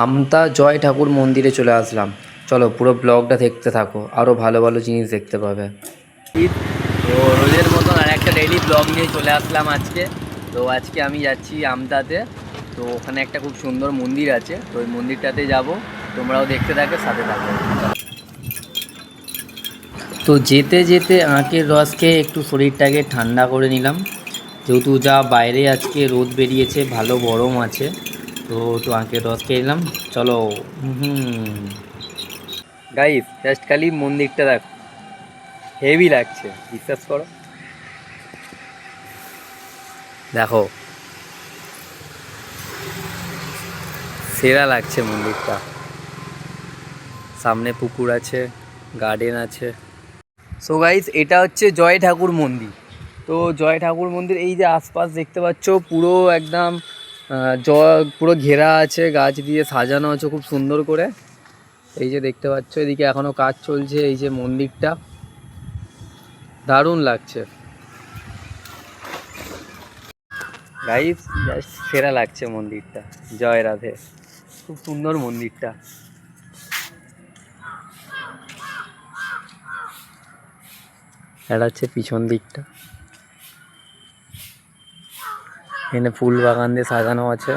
আমতা জয় ঠাকুর মন্দিরে চলে আসলাম। চলো পুরো ব্লগটা দেখতে থাকো, আরও ভালো ভালো জিনিস দেখতে পাবে। তো রোজের মতন আর একটা ডেইলি ব্লগ নিয়ে চলে আসলাম আজকে। তো আজকে আমি যাচ্ছি আমতাতে। তো ওখানে একটা খুব সুন্দর মন্দির আছে, তো ওই মন্দিরটাতে যাব। তোমরাও দেখতে থাকো, সাথে থাকো। তো যেতে যেতে আখের রস খেয়ে একটু শরীরটাকে ঠান্ডা করে নিলাম, যেহেতু যা বাইরে আজকে রোদ বেরিয়েছে, ভালো গরম আছে। তো একটু আখের রস খেয়ে নিলাম। চলো। গাইস জাস্ট খালি মন্দিরটা দেখ, হেভি লাগছে, বিশ্বাস করো। দেখো, সেরা লাগছে মন্দিরটা। সামনে পুকুর আছে, গার্ডেন আছে। সো গাইস, এটা হচ্ছে জয় ঠাকুর মন্দির। তো জয় ঠাকুর মন্দির, এই যে আশপাশ দেখতে পাচ্ছ, পুরো একদম পুরো ঘেরা আছে, গাছ দিয়ে সাজানো আছে খুব সুন্দর করে। এই যে দেখতে পাচ্ছ, এদিকে এখনো কাজ চলছে। এই যে মন্দিরটা দারুণ লাগছে গাইস, জাস্ট সেরা লাগছে মন্দিরটা। জয় রাধে, খুব সুন্দর মন্দিরটা। এটা হচ্ছে পিছন দিকটা, এখানে ফুল বাগান দিয়ে সাজানো আছে।